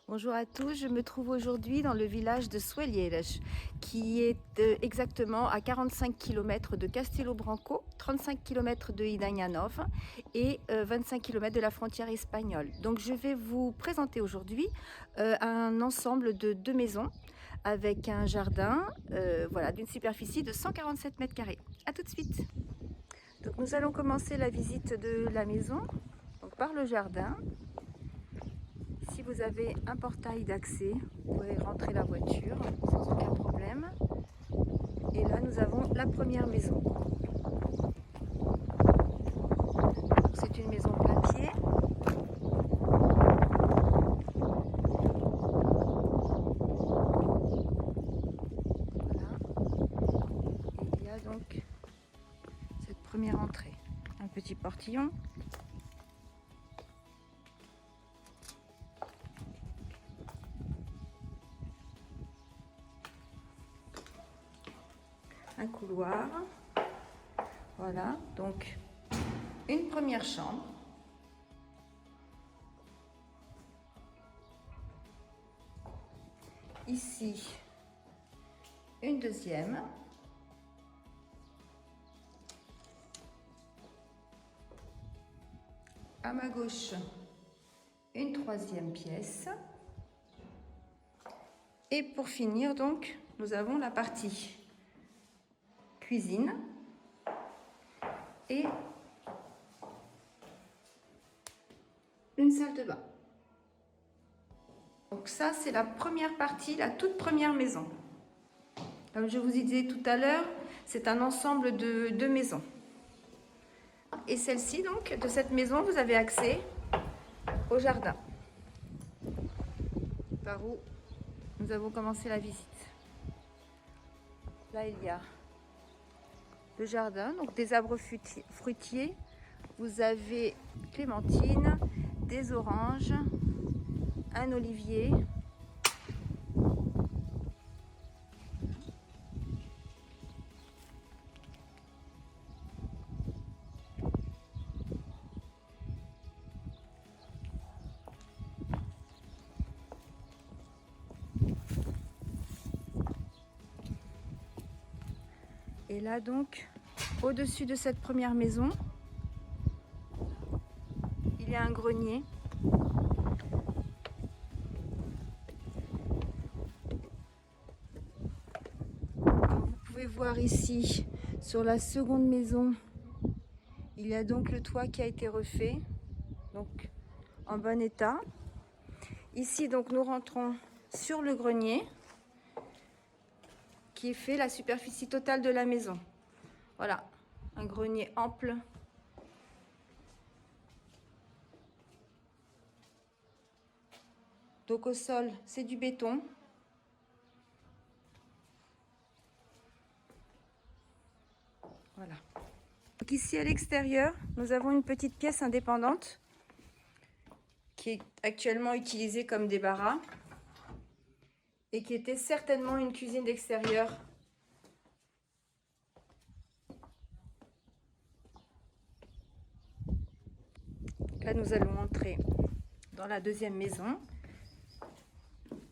Bonjour à tous, je me trouve aujourd'hui dans le village de Soelierech, qui est exactement à 45 km de Castelo Branco, 35 km de Hidanyanov et 25 km de la frontière espagnole. Donc je vais vous présenter aujourd'hui un ensemble de 2 maisons avec un jardin voilà, d'une superficie de 147 mètres carrés. A tout de suite. Donc nous allons commencer la visite de la maison donc par le jardin. Si vous avez un portail d'accès, vous pouvez rentrer la voiture sans aucun problème. Et là, nous avons la première maison. C'est une maison plein pied. Voilà. Et il y a donc cette première entrée. Un petit portillon. Un couloir. Voilà, donc une première chambre. Ici, une deuxième. À ma gauche, une troisième pièce. Et pour finir, donc, nous avons la partie cuisine et une salle de bain. Donc ça, c'est la première partie, la toute première maison. Comme je vous disais tout à l'heure, c'est un ensemble de 2 maisons. Et celle-ci, donc, de cette maison, vous avez accès au jardin, par où nous avons commencé la visite. Là, il y a le jardin, donc des arbres fruitiers. Vous avez clémentines, des oranges, un olivier. Et là donc, au-dessus de cette première maison, il y a un grenier. Comme vous pouvez voir ici, sur la seconde maison, il y a donc le toit qui a été refait, donc en bon état. Ici donc nous rentrons sur le grenier, qui fait la superficie totale de la maison. Voilà, un grenier ample. Donc au sol, c'est du béton. Voilà. Donc ici à l'extérieur, nous avons une petite pièce indépendante qui est actuellement utilisée comme débarras et qui était certainement une cuisine d'extérieur. Là, nous allons entrer dans la deuxième maison.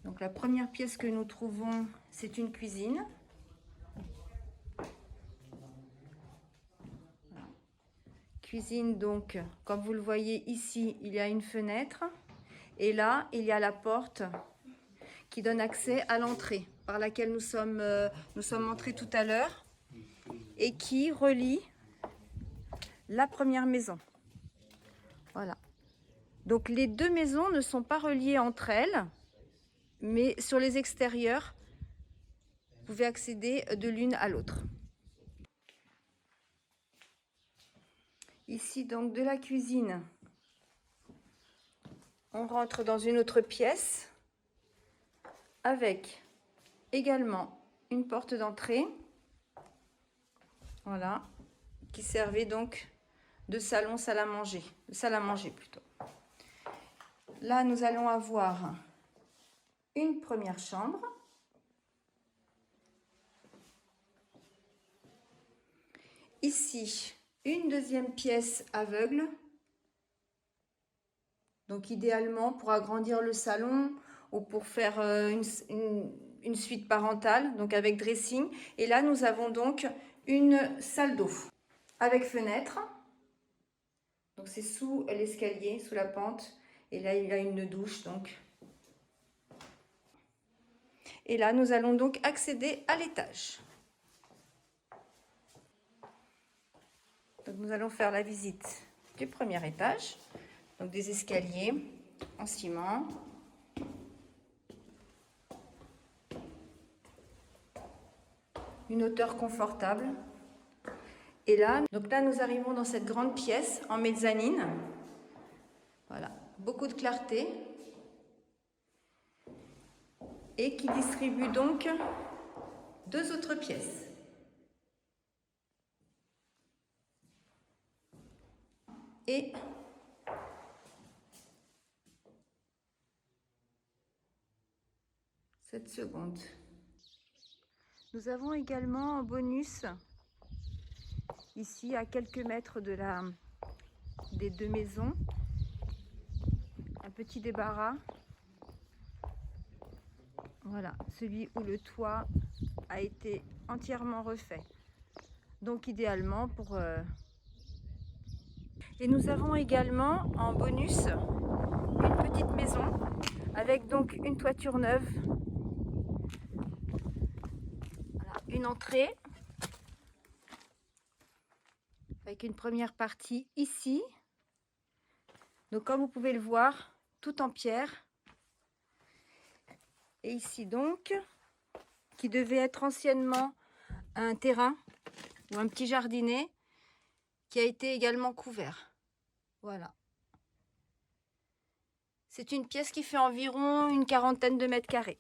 Donc la première pièce que nous trouvons, c'est une cuisine. Voilà. Cuisine, donc, comme vous le voyez ici, il y a une fenêtre. Et là, il y a la porte qui donne accès à l'entrée par laquelle nous sommes entrés tout à l'heure et qui relie la première maison. Voilà. Donc les 2 maisons ne sont pas reliées entre elles, mais sur les extérieurs, vous pouvez accéder de l'une à l'autre. Ici donc de la cuisine, on rentre dans une autre pièce avec également une porte d'entrée, voilà, qui servait donc de salon, salle à manger plutôt. Là, nous allons avoir une première chambre. Ici, une deuxième pièce aveugle. Donc idéalement, pour agrandir le salon, ou pour faire une suite parentale, donc avec dressing. Et là, nous avons donc une salle d'eau avec fenêtre. Donc c'est sous l'escalier, sous la pente. Et là, il y a une douche donc. Et là, nous allons donc accéder à l'étage. Donc nous allons faire la visite du premier étage. Donc des escaliers en ciment. Une hauteur confortable. Et là, nous arrivons dans cette grande pièce en mezzanine. Voilà, beaucoup de clarté. Et qui distribue donc 2 autres pièces. Et cette seconde. Nous avons également en bonus, ici à quelques mètres des 2 maisons, un petit débarras. Voilà, celui où le toit a été entièrement refait. Donc idéalement pour... Et nous avons également en bonus une petite maison avec donc une toiture neuve. Voilà, une entrée avec une première partie ici. Donc comme vous pouvez le voir, tout en pierre. Et ici donc, qui devait être anciennement un terrain ou un petit jardinet, qui a été également couvert. Voilà. C'est une pièce qui fait environ une quarantaine de mètres carrés.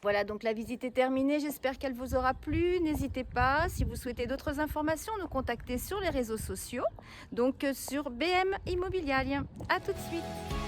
Voilà, donc la visite est terminée. J'espère qu'elle vous aura plu. N'hésitez pas, si vous souhaitez d'autres informations, nous contacter sur les réseaux sociaux, donc sur BM Immobilial. À tout de suite.